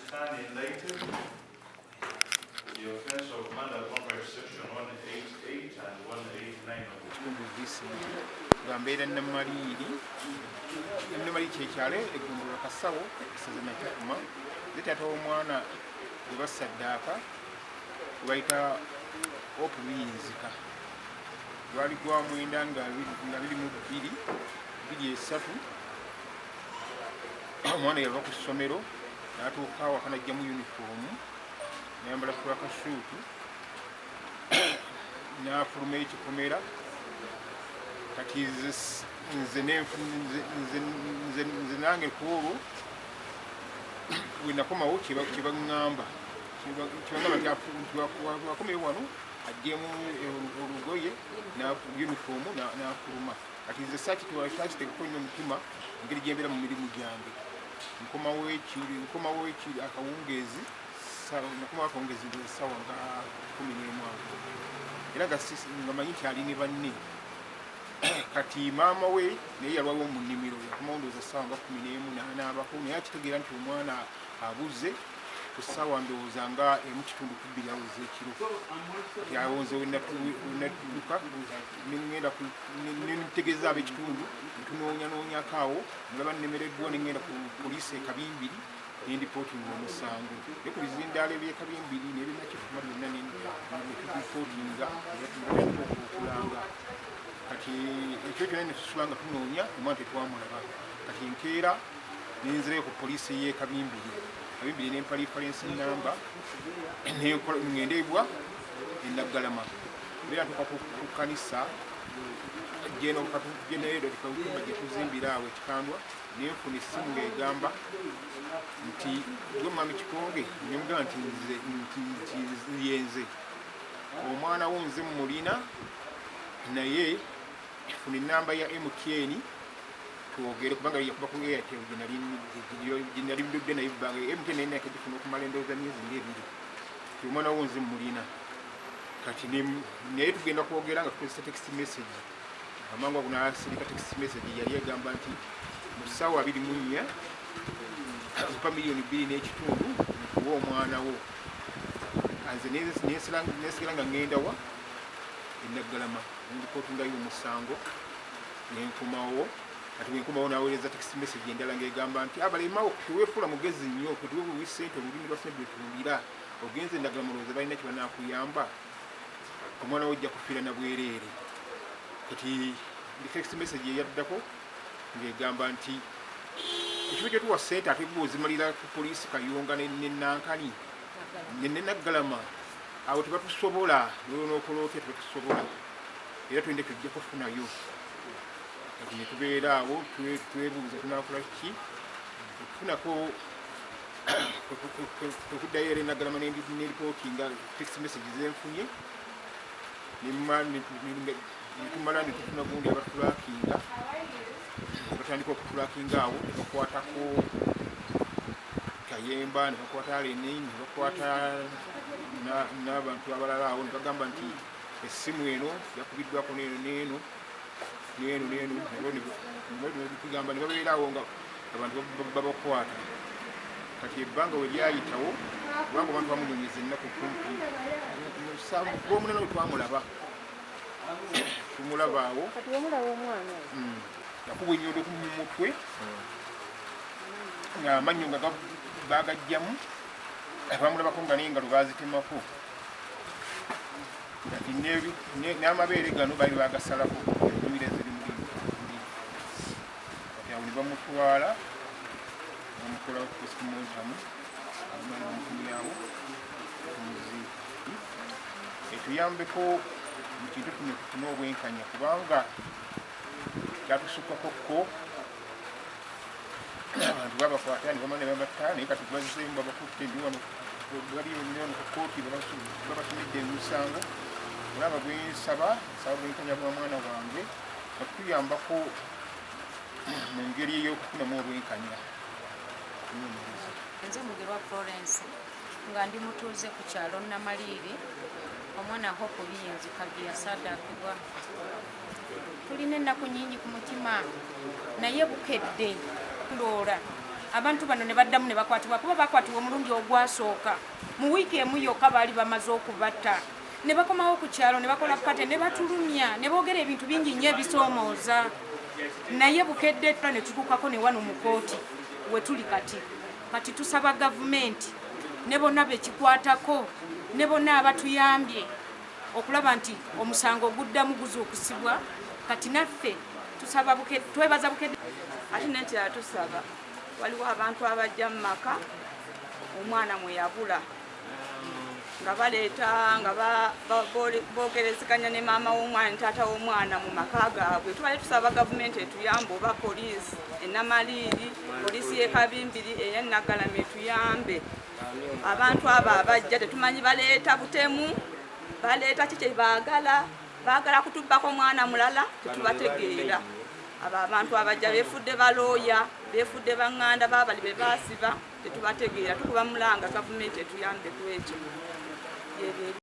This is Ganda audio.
stand indicted the offence of murder by section 188 and 189 of the Gambera Namariri Chechare, a Gumura Casawo, Sazanakuma, the Tatomana, the Vasadaka, Waita Opinzika. Wali Guamwindanga, Navili Bidi Satu, one of Rock Somero, Natu Kawa Hanajamu uniform, Nambra Kuraka Shutu, Nafurme Pomera. That is the name from the Nange Kuru. We Nakoma Chibangamba. Chibanga Wakume, a game Urugoye, now uniform, now Kuruma. That is the such to attach the Punum Kima, get game of Midimugambi. Nkoma way, Akawungezi, Nakuma Kongezi, Sawanga, Kumima. Ilagas Namaita never need. Kati mama we naye yalwawo mu nnimiro yakumondoza ssaawa nga 11 n'abakulu naye akitegeera nti omwana abuze ku ssaawa ndowooza nga emu kitundu ku bbiri awuze ekiro yawonzewo nadduka nemutegeeza ab'ekitundu netunoonyanoonyako awo mulaba nnemereddwa nengenda ku poliisi ekabimbiri nendipootinga omusango ne ku bizindaalo ebyekabimbiri nebinakifuma byonna netubipootinga okulanga kati ekyo kyonna netusula nga tunoonya omwana tetwamulaba kati enkeera nenzirayo ku poliisi y'ekabimbiri kabimbiri nempala reference namba ngendebwa enaggalama era ntuka ku kanisa jeneedotikautumba gyetuzimbira awo ekikandwa nenfuna essimu ng'egamba nti gwe mami kikonge nemugamba nti yenze omwana wo nze mulina naye funa enamba ya MTN twogere kubanga yakuba ku Airtel gyenali ndudde naye ebbanga MTN naye nakagifuna okumala endowooza myezi ng'ebiri ti omwana wo nze mulina kati naye tugenda kwogera nga tukozesa text message amangu ago nasirika text message yali egamba nti mu ssaawa 24 mpa miliyoni 2 n'ekitundu nkuwa omwana wo anze nesigala nga ngenda wa enaggalama ndipootingayo omusango nenkomawo ati bwenkomawo naweereza text message endala ng'egamba nti abalemawo teweefuula mugezi nnyo kwetuwebuwi ssente olulimi lwa ssente lwetuwulira ogenze endaggalama olowooza balina kye banaakuyamba omwana wo ojja kufiira na bwereere kati text message eyaddako ng'egamba nti ekifo kye tuwa ssente ate gwe ozimalira ku poliisi Kayunga nenankani nenaggalama awo tebatusobola n'okolotya tebatusobola era tulinde tujja kufunayo kati netubeera awo twebuuza tunakola ki okufunako kwekuddayo era enaggalama neripootinga text message zenfunye netumala netufuna gundi abatulakinga batandika okutulakinga awo nebakwatako Kayemba nebakwata Aleni nebakwata n'abantu abalala awo nebagamba nti essimu eno yakubiddwako neeno nebitugamba nebabeera awo nga abantu babakwata kati ebbanga we lyayitawo kubanga abantu bamunyonyeza ennaku kumpi omunana we twamulaba tumulaba awo yakubwa ennyondo ku mutwe ng'amannyo nga bagajjamu bamulabako nga n'engalo bazitemako kati n'amabeere gano bali bagasalako entumire ziri muli kati awo ne bamutwala bamukola postmortem amala bamutumyawo kumuziika etuyambeko mu kintu tuno tufune obwenkanya kubanga kyatusukkakokko abantu babakwata ne bamala ne babatta naye kati bazzeemu babakutte ndi wano bali wano ku kooti babatumidde emisango olaba gwensaba bwenkanya bwa mwana wange batuyambako mu ngeri ey'okufunamu obwenkanya. Nze Mugerwa Florence nga ndi mutuuze ku kyalo Namaliri omwana Hope Biyinzi Kagiya Sadakibwa. Tulina ennaku nnyingi ku mutima naye bukedde tuloora abantu bano ne baddamu ne bakwatibwa kuba bakwatibwa omulundi ogwasooka mu wiiki emu yokka baali bamaze okubatta ne bakomawo ku kyalo ne bakola pate ne batulumya ne boogera ebintu bingi nnyo ebisoomooza naye bukedde ne tutuukako ne wano mu kooti we tuli kati tusaba gavumenti ne bonna bekikwatako ne bonna abatuyambye okulaba nti omusango guddamu guzuukusibwa kati naffe tusaba twebaza bukedde ate nekirala tusaba waliwo abantu abajja mu maka omwana mwe yabula nga baleeta nga boogerezeganya ne maama w'omwana ne taata w'omwana mu maka gaabwe tubale tusaba gavumenti etuyambe oba poliisi enamaliiri poliisi y'e Kabimbiri ey'Enaggalama etuyambe abantu abo abajja tetumanyi baleeta butemu baleeta ki kye baagala kutubbako omwana mulala tetubategeera abo abantu abajja beefudde balooya beefudde baŋŋanda baabali be baasiba tetubategeera tukuba mulanga gavumenti etuyambe ku ekyo